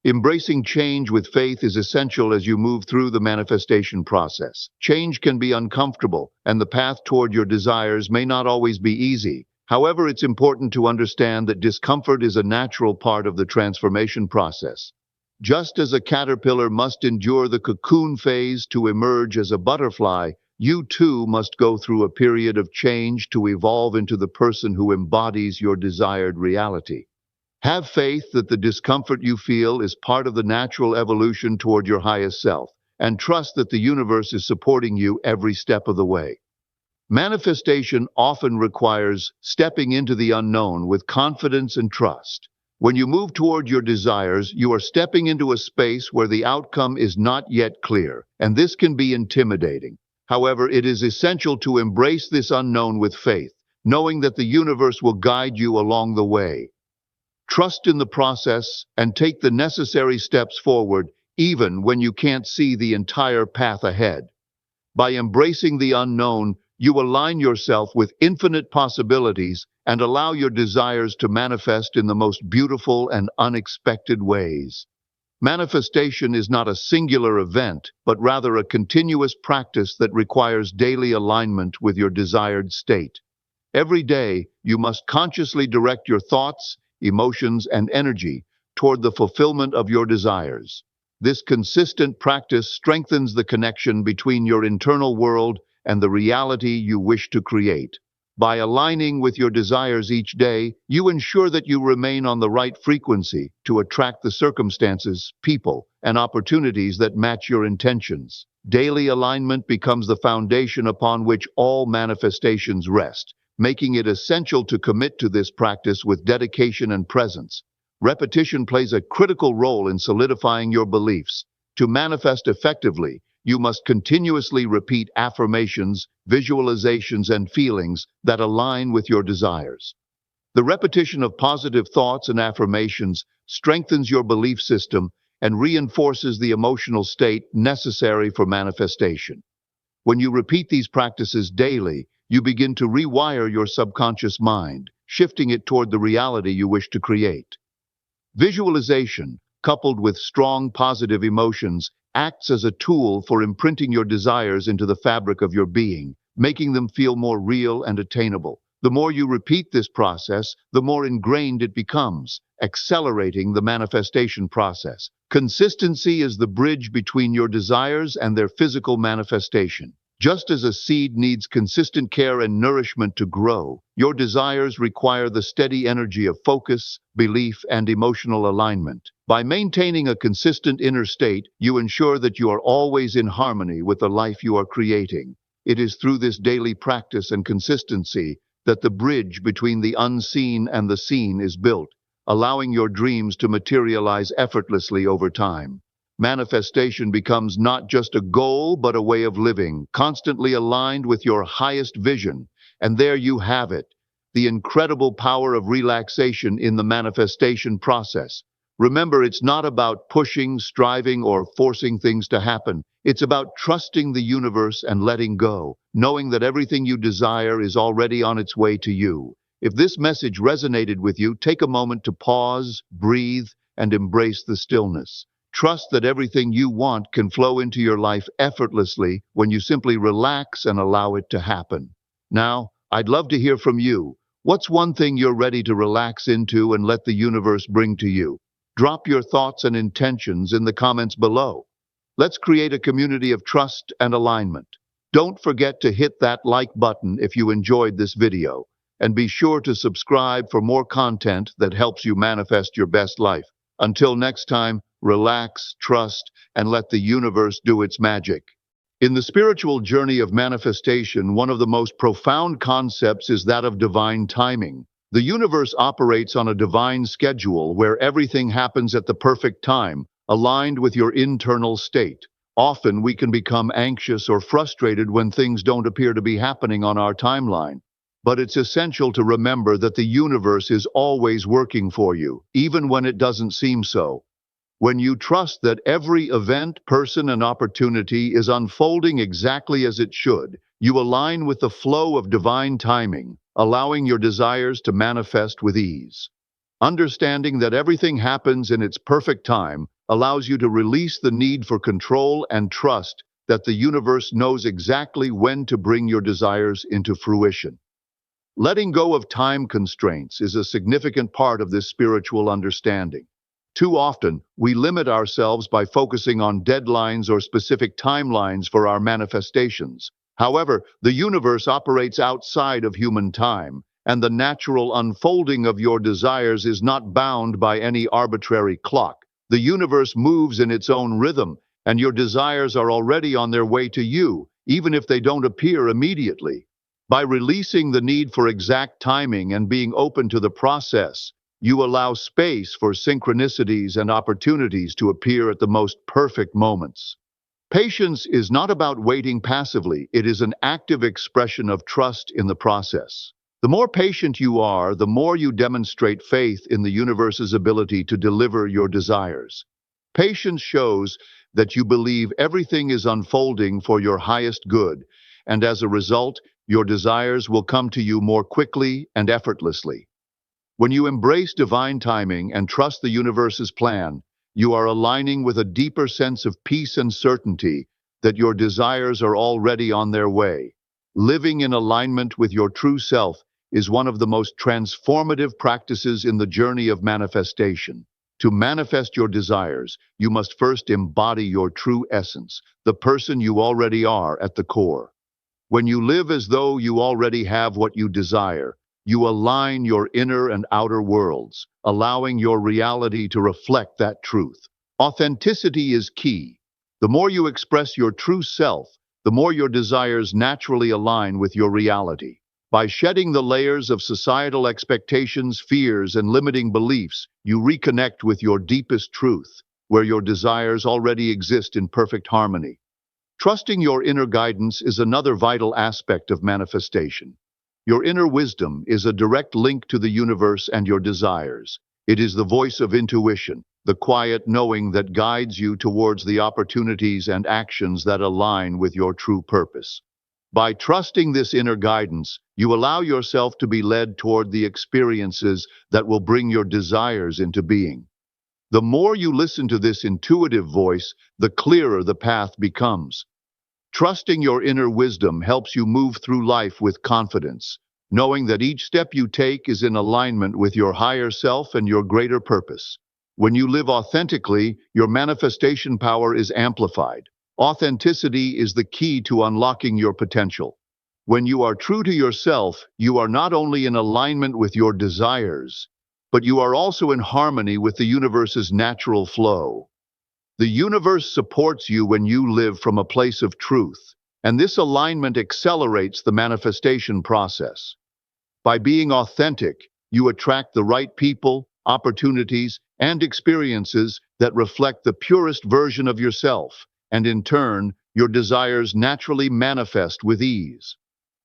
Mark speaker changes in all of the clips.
Speaker 1: Embracing change with faith is essential as you move through the manifestation process. Change can be uncomfortable, and the path toward your desires may not always be easy. However, it's important to understand that discomfort is a natural part of the transformation process. Just as a caterpillar must endure the cocoon phase to emerge as a butterfly, you too must go through a period of change to evolve into the person who embodies your desired reality. Have faith that the discomfort you feel is part of the natural evolution toward your highest self, and trust that the universe is supporting you every step of the way. Manifestation often requires stepping into the unknown with confidence and trust. When you move toward your desires, you are stepping into a space where the outcome is not yet clear, and this can be intimidating. However, it is essential to embrace this unknown with faith, knowing that the universe will guide you along the way. Trust in the process and take the necessary steps forward, even when you can't see the entire path ahead. By embracing the unknown, you align yourself with infinite possibilities and allow your desires to manifest in the most beautiful and unexpected ways. Manifestation is not a singular event, but rather a continuous practice that requires daily alignment with your desired state. Every day, you must consciously direct your thoughts, emotions, and energy toward the fulfillment of your desires. This consistent practice strengthens the connection between your internal world and the reality you wish to create. By aligning with your desires each day, you ensure that you remain on the right frequency to attract the circumstances, people, and opportunities that match your intentions. Daily alignment becomes the foundation upon which all manifestations rest, making it essential to commit to this practice with dedication and presence. Repetition plays a critical role in solidifying your beliefs. To manifest effectively, you must continuously repeat affirmations, visualizations, and feelings that align with your desires. The repetition of positive thoughts and affirmations strengthens your belief system and reinforces the emotional state necessary for manifestation. When you repeat these practices daily, you begin to rewire your subconscious mind, shifting it toward the reality you wish to create. Visualization, coupled with strong positive emotions, acts as a tool for imprinting your desires into the fabric of your being, making them feel more real and attainable. The more you repeat this process, the more ingrained it becomes, accelerating the manifestation process. Consistency is the bridge between your desires and their physical manifestation. Just as a seed needs consistent care and nourishment to grow, your desires require the steady energy of focus, belief, and emotional alignment. By maintaining a consistent inner state, you ensure that you are always in harmony with the life you are creating. It is through this daily practice and consistency that the bridge between the unseen and the seen is built, allowing your dreams to materialize effortlessly over time. Manifestation becomes not just a goal, but a way of living, constantly aligned with your highest vision. And there you have it, the incredible power of relaxation in the manifestation process. Remember, it's not about pushing, striving, or forcing things to happen. It's about trusting the universe and letting go, knowing that everything you desire is already on its way to you. If this message resonated with you, take a moment to pause, breathe, and embrace the stillness. Trust that everything you want can flow into your life effortlessly when you simply relax and allow it to happen. Now, I'd love to hear from you. What's one thing you're ready to relax into and let the universe bring to you? Drop your thoughts and intentions in the comments below. Let's create a community of trust and alignment. Don't forget to hit that like button if you enjoyed this video, and be sure to subscribe for more content that helps you manifest your best life. Until next time, relax, trust, and let the universe do its magic. In the spiritual journey of manifestation, one of the most profound concepts is that of divine timing. The universe operates on a divine schedule where everything happens at the perfect time, aligned with your internal state. Often we can become anxious or frustrated when things don't appear to be happening on our timeline. But it's essential to remember that the universe is always working for you, even when it doesn't seem so. When you trust that every event, person, and opportunity is unfolding exactly as it should, you align with the flow of divine timing, allowing your desires to manifest with ease. Understanding that everything happens in its perfect time allows you to release the need for control and trust that the universe knows exactly when to bring your desires into fruition. Letting go of time constraints is a significant part of this spiritual understanding. Too often, we limit ourselves by focusing on deadlines or specific timelines for our manifestations. However, the universe operates outside of human time, and the natural unfolding of your desires is not bound by any arbitrary clock. The universe moves in its own rhythm, and your desires are already on their way to you, even if they don't appear immediately. By releasing the need for exact timing and being open to the process, you allow space for synchronicities and opportunities to appear at the most perfect moments. Patience is not about waiting passively, it is an active expression of trust in the process. The more patient you are, the more you demonstrate faith in the universe's ability to deliver your desires. Patience shows that you believe everything is unfolding for your highest good, and as a result, your desires will come to you more quickly and effortlessly. When you embrace divine timing and trust the universe's plan, you are aligning with a deeper sense of peace and certainty that your desires are already on their way. Living in alignment with your true self is one of the most transformative practices in the journey of manifestation. To manifest your desires, you must first embody your true essence, the person you already are at the core. When you live as though you already have what you desire, you align your inner and outer worlds, allowing your reality to reflect that truth. Authenticity is key. The more you express your true self, the more your desires naturally align with your reality. By shedding the layers of societal expectations, fears, and limiting beliefs, you reconnect with your deepest truth, where your desires already exist in perfect harmony. Trusting your inner guidance is another vital aspect of manifestation. Your inner wisdom is a direct link to the universe and your desires. It is the voice of intuition, the quiet knowing that guides you towards the opportunities and actions that align with your true purpose. By trusting this inner guidance, you allow yourself to be led toward the experiences that will bring your desires into being. The more you listen to this intuitive voice, the clearer the path becomes. Trusting your inner wisdom helps you move through life with confidence, knowing that each step you take is in alignment with your higher self and your greater purpose. When you live authentically, your manifestation power is amplified. Authenticity is the key to unlocking your potential. When you are true to yourself, you are not only in alignment with your desires, but you are also in harmony with the universe's natural flow. The universe supports you when you live from a place of truth, and this alignment accelerates the manifestation process. By being authentic, you attract the right people, opportunities, and experiences that reflect the purest version of yourself, and in turn, your desires naturally manifest with ease.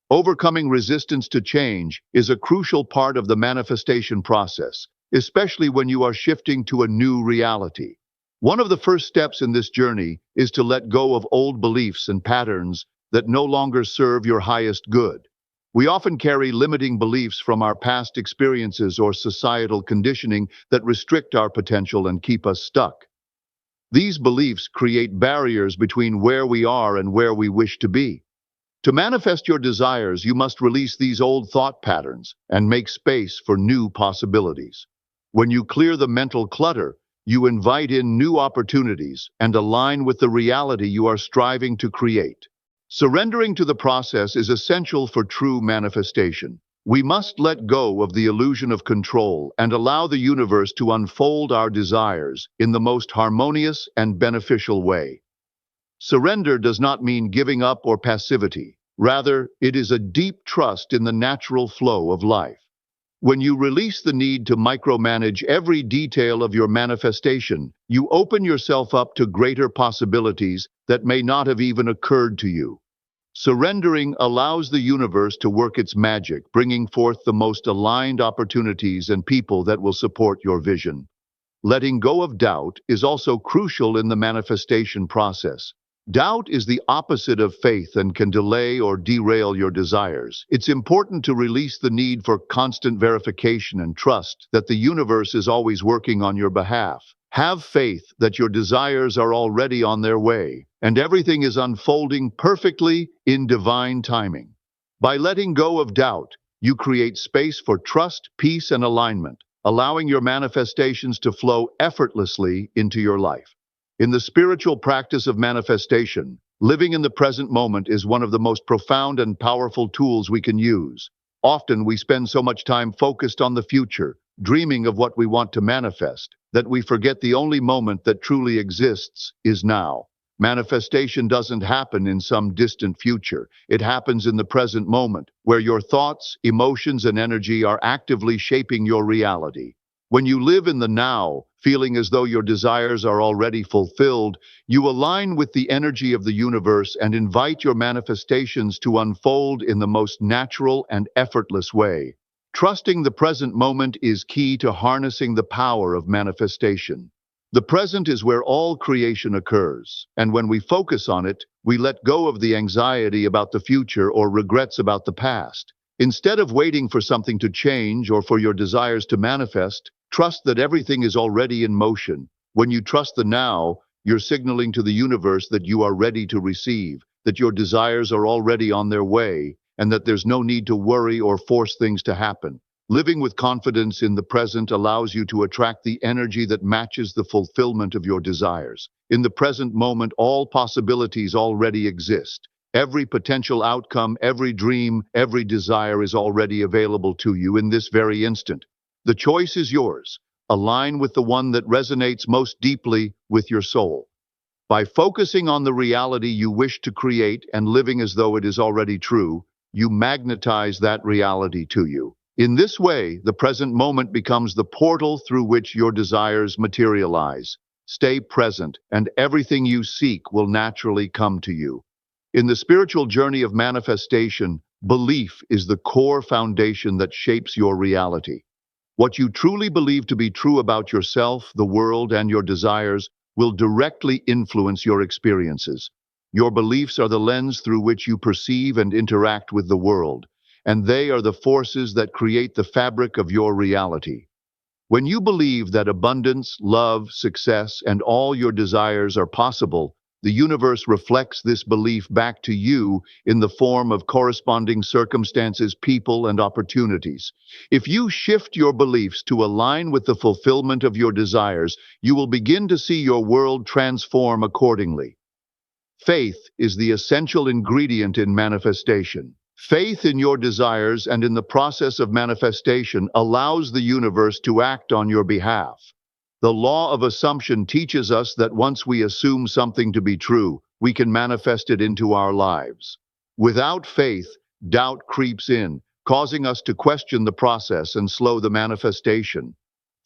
Speaker 1: Overcoming resistance to change is a crucial part of the manifestation process, especially when you are shifting to a new reality. One of the first steps in this journey is to let go of old beliefs and patterns that no longer serve your highest good. We often carry limiting beliefs from our past experiences or societal conditioning that restrict our potential and keep us stuck. These beliefs create barriers between where we are and where we wish to be. To manifest your desires, you must release these old thought patterns and make space for new possibilities. When you clear the mental clutter, you invite in new opportunities and align with the reality you are striving to create. Surrendering to the process is essential for true manifestation. We must let go of the illusion of control and allow the universe to unfold our desires in the most harmonious and beneficial way. Surrender does not mean giving up or passivity. Rather, it is a deep trust in the natural flow of life. When you release the need to micromanage every detail of your manifestation, you open yourself up to greater possibilities that may not have even occurred to you. Surrendering allows the universe to work its magic, bringing forth the most aligned opportunities and people that will support your vision. Letting go of doubt is also crucial in the manifestation process. Doubt is the opposite of faith and can delay or derail your desires. It's important to release the need for constant verification and trust that the universe is always working on your behalf. Have faith that your desires are already on their way, and everything is unfolding perfectly in divine timing. By letting go of doubt, you create space for trust, peace, and alignment, allowing your manifestations to flow effortlessly into your life. In the spiritual practice of manifestation, living in the present moment is one of the most profound and powerful tools we can use. Often we spend so much time focused on the future, dreaming of what we want to manifest, that we forget the only moment that truly exists is now. Manifestation doesn't happen in some distant future. It happens in the present moment, where your thoughts, emotions, and energy are actively shaping your reality. When you live in the now, feeling as though your desires are already fulfilled, you align with the energy of the universe and invite your manifestations to unfold in the most natural and effortless way. Trusting the present moment is key to harnessing the power of manifestation. The present is where all creation occurs, and when we focus on it, we let go of the anxiety about the future or regrets about the past. Instead of waiting for something to change or for your desires to manifest, trust that everything is already in motion. When you trust the now, you're signaling to the universe that you are ready to receive, that your desires are already on their way, and that there's no need to worry or force things to happen. Living with confidence in the present allows you to attract the energy that matches the fulfillment of your desires. In the present moment, all possibilities already exist. Every potential outcome, every dream, every desire is already available to you in this very instant. The choice is yours. Align with the one that resonates most deeply with your soul. By focusing on the reality you wish to create and living as though it is already true, you magnetize that reality to you. In this way, the present moment becomes the portal through which your desires materialize. Stay present, and everything you seek will naturally come to you. In the spiritual journey of manifestation, belief is the core foundation that shapes your reality. What you truly believe to be true about yourself, the world, and your desires will directly influence your experiences. Your beliefs are the lens through which you perceive and interact with the world, and they are the forces that create the fabric of your reality. When you believe that abundance, love, success, and all your desires are possible, the universe reflects this belief back to you in the form of corresponding circumstances, people, and opportunities. If you shift your beliefs to align with the fulfillment of your desires, you will begin to see your world transform accordingly. Faith is the essential ingredient in manifestation. Faith in your desires and in the process of manifestation allows the universe to act on your behalf. The law of assumption teaches us that once we assume something to be true, we can manifest it into our lives. Without faith, doubt creeps in, causing us to question the process and slow the manifestation.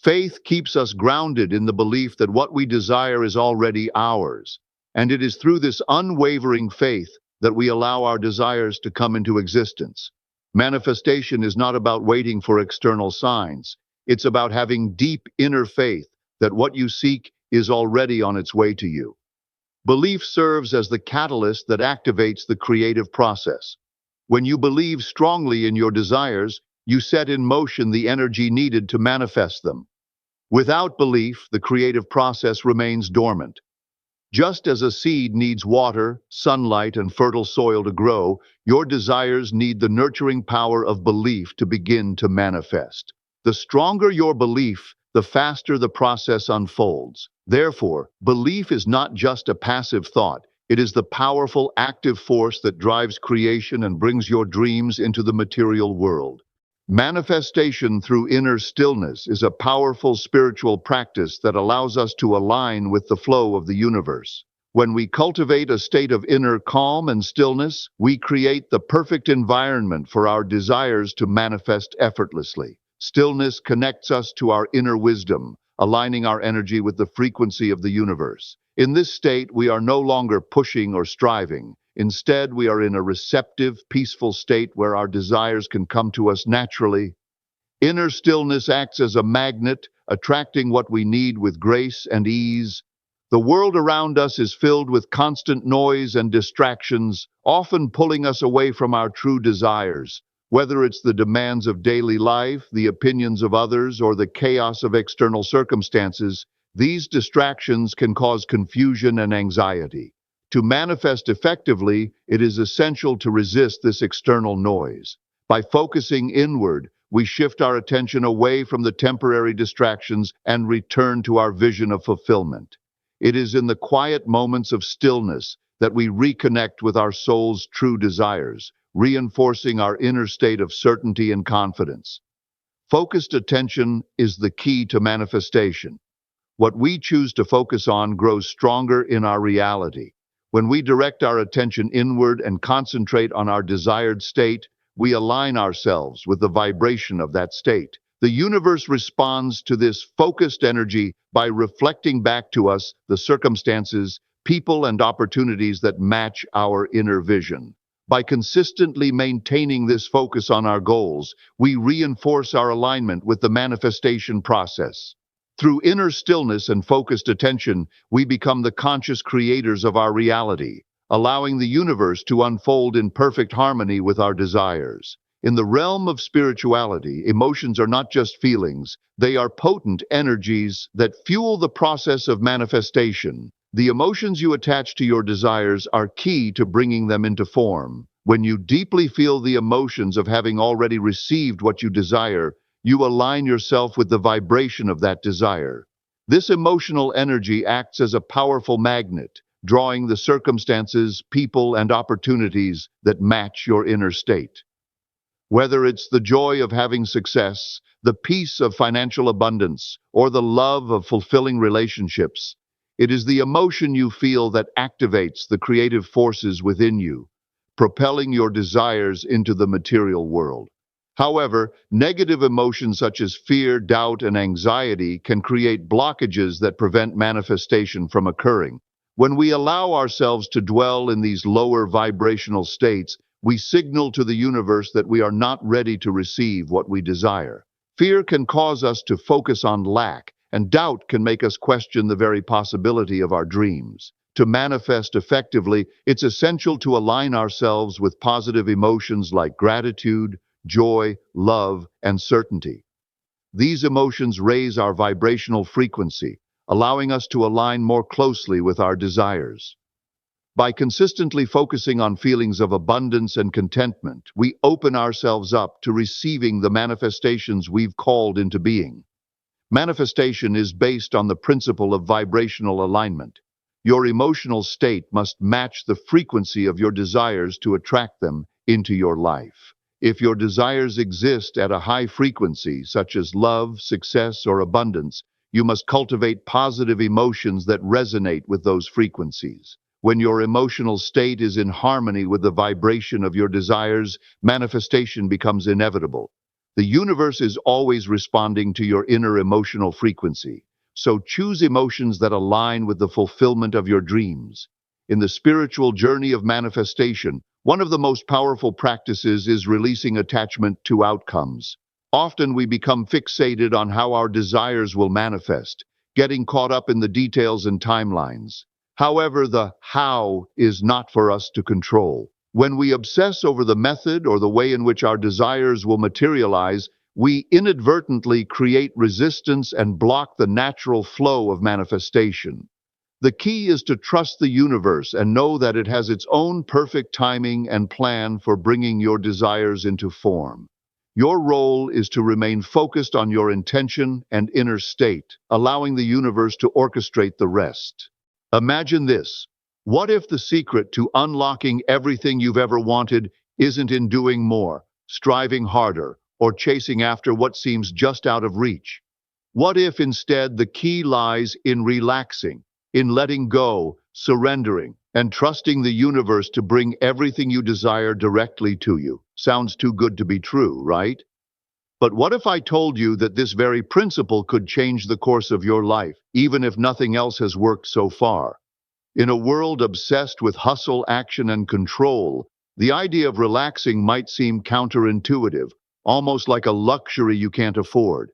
Speaker 1: Faith keeps us grounded in the belief that what we desire is already ours, and it is through this unwavering faith that we allow our desires to come into existence. Manifestation is not about waiting for external signs. It's about having deep inner faith that what you seek is already on its way to you. Belief serves as the catalyst that activates the creative process. When you believe strongly in your desires, you set in motion the energy needed to manifest them. Without belief, the creative process remains dormant. Just as a seed needs water, sunlight, and fertile soil to grow, your desires need the nurturing power of belief to begin to manifest. The stronger your belief, the faster the process unfolds. Therefore, belief is not just a passive thought. It is the powerful, active force that drives creation and brings your dreams into the material world. Manifestation through inner stillness is a powerful spiritual practice that allows us to align with the flow of the universe. When we cultivate a state of inner calm and stillness, we create the perfect environment for our desires to manifest effortlessly. Stillness connects us to our inner wisdom, aligning our energy with the frequency of the universe. In this state, we are no longer pushing or striving. Instead, we are in a receptive, peaceful state where our desires can come to us naturally. Inner stillness acts as a magnet, attracting what we need with grace and ease. The world around us is filled with constant noise and distractions, often pulling us away from our true desires. Whether it's the demands of daily life, the opinions of others, or the chaos of external circumstances, These distractions can cause confusion and anxiety. To manifest effectively, it is essential to resist this external noise. By focusing inward, we shift our attention away from the temporary distractions and return to our vision of fulfillment. It is in the quiet moments of stillness that we reconnect with our soul's true desires, reinforcing our inner state of certainty and confidence. Focused attention is the key to manifestation. What we choose to focus on grows stronger in our reality. When we direct our attention inward and concentrate on our desired state, we align ourselves with the vibration of that state. The universe responds to this focused energy by reflecting back to us the circumstances, people, and opportunities that match our inner vision. By consistently maintaining this focus on our goals, we reinforce our alignment with the manifestation process. Through inner stillness and focused attention, we become the conscious creators of our reality, allowing the universe to unfold in perfect harmony with our desires. In the realm of spirituality, emotions are not just feelings, they are potent energies that fuel the process of manifestation. The emotions you attach to your desires are key to bringing them into form. When you deeply feel the emotions of having already received what you desire, you align yourself with the vibration of that desire. This emotional energy acts as a powerful magnet, drawing the circumstances, people, and opportunities that match your inner state. Whether it's the joy of having success, the peace of financial abundance, or the love of fulfilling relationships, it is the emotion you feel that activates the creative forces within you, propelling your desires into the material world. However, negative emotions such as fear, doubt, and anxiety can create blockages that prevent manifestation from occurring. When we allow ourselves to dwell in these lower vibrational states, we signal to the universe that we are not ready to receive what we desire. Fear can cause us to focus on lack, and doubt can make us question the very possibility of our dreams. To manifest effectively, it's essential to align ourselves with positive emotions like gratitude, joy, love, and certainty. These emotions raise our vibrational frequency, allowing us to align more closely with our desires. By consistently focusing on feelings of abundance and contentment, we open ourselves up to receiving the manifestations we've called into being. Manifestation is based on the principle of vibrational alignment. Your emotional state must match the frequency of your desires to attract them into your life. If your desires exist at a high frequency, such as love, success, or abundance, you must cultivate positive emotions that resonate with those frequencies. When your emotional state is in harmony with the vibration of your desires, manifestation becomes inevitable. The universe is always responding to your inner emotional frequency, so choose emotions that align with the fulfillment of your dreams. In the spiritual journey of manifestation, one of the most powerful practices is releasing attachment to outcomes. Often we become fixated on how our desires will manifest, getting caught up in the details and timelines. However, the how is not for us to control. When we obsess over the method or the way in which our desires will materialize, we inadvertently create resistance and block the natural flow of manifestation. The key is to trust the universe and know that it has its own perfect timing and plan for bringing your desires into form. Your role is to remain focused on your intention and inner state, allowing the universe to orchestrate the rest. Imagine this. What if the secret to unlocking everything you've ever wanted isn't in doing more, striving harder, or chasing after what seems just out of reach? What if instead the key lies in relaxing, in letting go, surrendering, and trusting the universe to bring everything you desire directly to you? Sounds too good to be true, right? But what if I told you that this very principle could change the course of your life, even if nothing else has worked so far? In a world obsessed with hustle, action, and control, the idea of relaxing might seem counterintuitive, almost like a luxury you can't afford.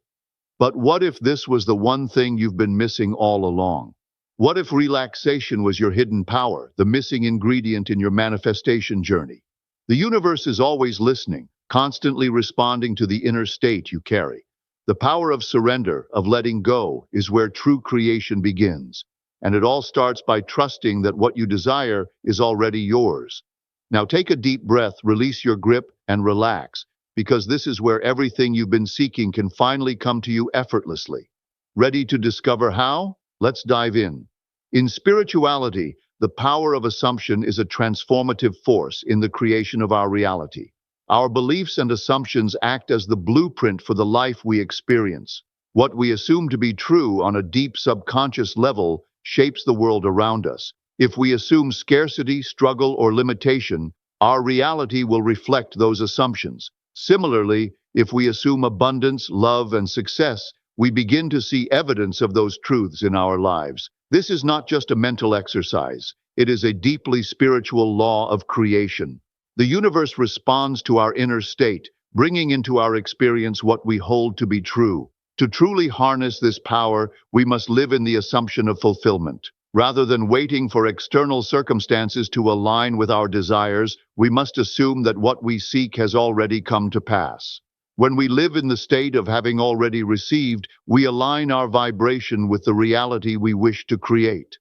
Speaker 1: But what if this was the one thing you've been missing all along? What if relaxation was your hidden power, the missing ingredient in your manifestation journey? The universe is always listening, constantly responding to the inner state you carry. The power of surrender, of letting go, is where true creation begins. And it all starts by trusting that what you desire is already yours. Now take a deep breath, release your grip, and relax, because this is where everything you've been seeking can finally come to you effortlessly. Ready to discover how? Let's dive in. In spirituality, the power of assumption is a transformative force in the creation of our reality. Our beliefs and assumptions act as the blueprint for the life we experience. What we assume to be true on a deep subconscious level shapes the world around us. If we assume scarcity, struggle, or limitation, our reality will reflect those assumptions. Similarly, if we assume abundance, love, and success, we begin to see evidence of those truths in our lives. This is not just a mental exercise. It is a deeply spiritual law of creation. The universe responds to our inner state, bringing into our experience what we hold to be true. To truly harness this power, we must live in the assumption of fulfillment. Rather than waiting for external circumstances to align with our desires, we must assume that what we seek has already come to pass. When we live in the state of having already received, we align our vibration with the reality we wish to create.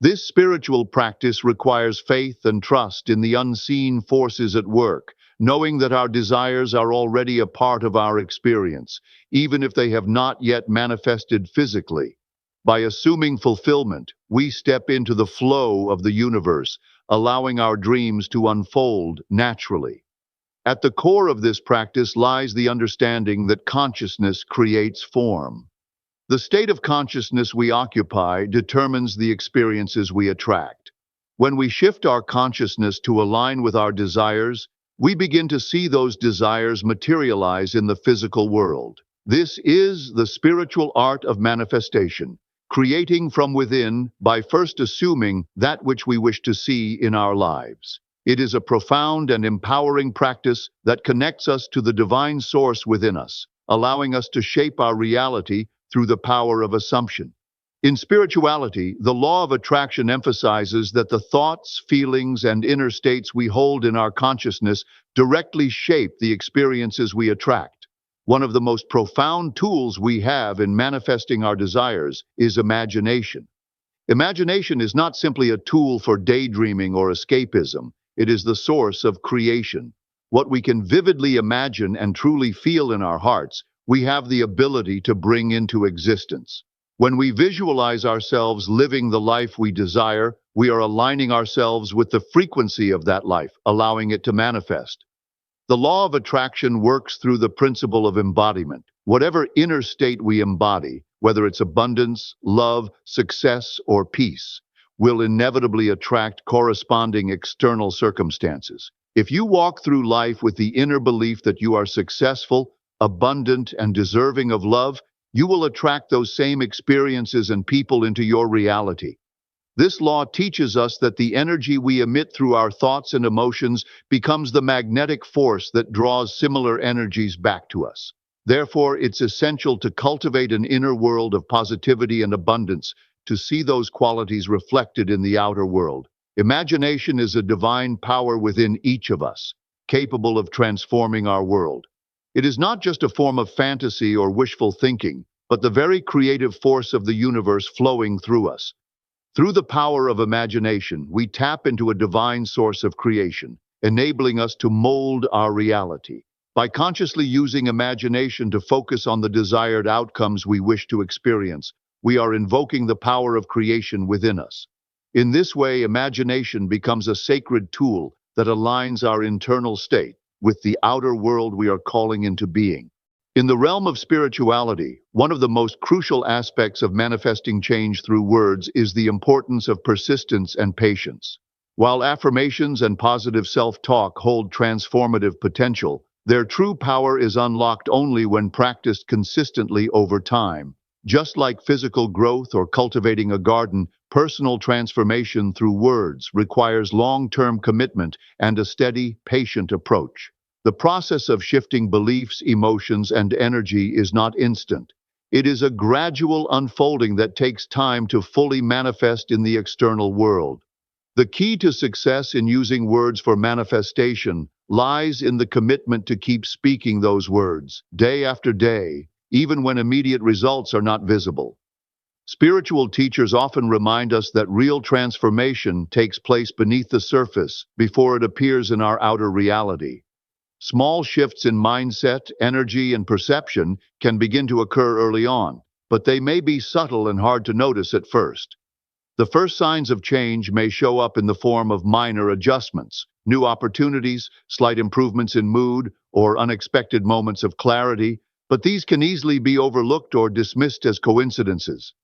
Speaker 1: This spiritual practice requires faith and trust in the unseen forces at work, knowing that our desires are already a part of our experience, even if they have not yet manifested physically. By assuming fulfillment, we step into the flow of the universe, allowing our dreams to unfold naturally. At the core of this practice lies the understanding that consciousness creates form. The state of consciousness we occupy determines the experiences we attract. When we shift our consciousness to align with our desires, we begin to see those desires materialize in the physical world. This is the spiritual art of manifestation, creating from within by first assuming that which we wish to see in our lives. It is a profound and empowering practice that connects us to the divine source within us, allowing us to shape our reality through the power of assumption. In spirituality, the law of attraction emphasizes that the thoughts, feelings, and inner states we hold in our consciousness directly shape the experiences we attract. One of the most profound tools we have in manifesting our desires is imagination. Imagination is not simply a tool for daydreaming or escapism. It is the source of creation. What we can vividly imagine and truly feel in our hearts, we have the ability to bring into existence. When we visualize ourselves living the life we desire, we are aligning ourselves with the frequency of that life, allowing it to manifest. The law of attraction works through the principle of embodiment. Whatever inner state we embody, whether it's abundance, love, success, or peace, will inevitably attract corresponding external circumstances. If you walk through life with the inner belief that you are successful, abundant, and deserving of love, you will attract those same experiences and people into your reality. This law teaches us that the energy we emit through our thoughts and emotions becomes the magnetic force that draws similar energies back to us. Therefore, it's essential to cultivate an inner world of positivity and abundance to see those qualities reflected in the outer world. Imagination is a divine power within each of us, capable of transforming our world. It is not just a form of fantasy or wishful thinking, but the very creative force of the universe flowing through us. Through the power of imagination, we tap into a divine source of creation, enabling us to mold our reality. By consciously using imagination to focus on the desired outcomes we wish to experience, we are invoking the power of creation within us. In this way, imagination becomes a sacred tool that aligns our internal state with the outer world we are calling into being. In the realm of spirituality, one of the most crucial aspects of manifesting change through words is the importance of persistence and patience. While affirmations and positive self-talk hold transformative potential, their true power is unlocked only when practiced consistently over time. Just like physical growth or cultivating a garden, personal transformation through words requires long-term commitment and a steady, patient approach. The process of shifting beliefs, emotions, and energy is not instant. It is a gradual unfolding that takes time to fully manifest in the external world. The key to success in using words for manifestation lies in the commitment to keep speaking those words, day after day, even when immediate results are not visible. Spiritual teachers often remind us that real transformation takes place beneath the surface before it appears in our outer reality. Small shifts in mindset, energy, and perception can begin to occur early on, but they may be subtle and hard to notice at first. The first signs of change may show up in the form of minor adjustments, new opportunities, slight improvements in mood, or unexpected moments of clarity, but these can easily be overlooked or dismissed as coincidences.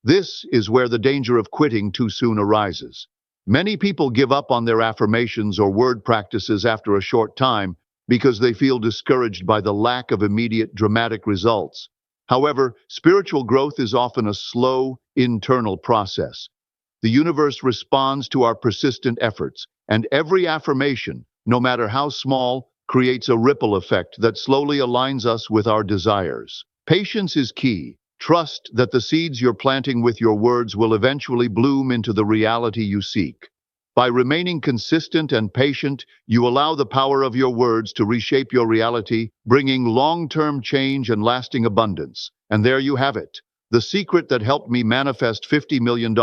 Speaker 1: This is where the danger of quitting too soon arises. Many people give up on their affirmations or word practices after a short time because they feel discouraged by the lack of immediate dramatic results. However, spiritual growth is often a slow, internal process. The universe responds to our persistent efforts, and every affirmation, no matter how small, creates a ripple effect that slowly aligns us with our desires. Patience is key. Trust that the seeds you're planting with your words will eventually bloom into the reality you seek. By remaining consistent and patient, you allow the power of your words to reshape your reality, bringing long-term change and lasting abundance. And there you have it. The secret that helped me manifest $50 million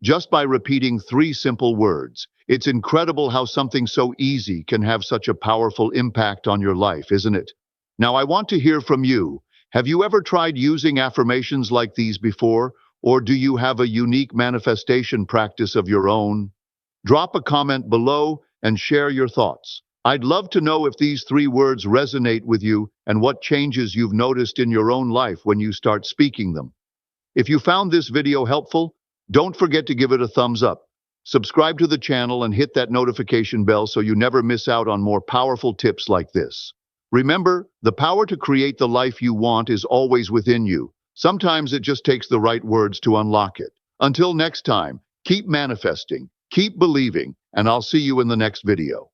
Speaker 1: just by repeating 3 simple words. It's incredible how something so easy can have such a powerful impact on your life, isn't it? Now, I want to hear from you. Have you ever tried using affirmations like these before, or do you have a unique manifestation practice of your own? Drop a comment below and share your thoughts. I'd love to know if these 3 words resonate with you and what changes you've noticed in your own life when you start speaking them. If you found this video helpful, don't forget to give it a thumbs up. Subscribe to the channel and hit that notification bell so you never miss out on more powerful tips like this. Remember, the power to create the life you want is always within you. Sometimes it just takes the right words to unlock it. Until next time, keep manifesting, keep believing, and I'll see you in the next video.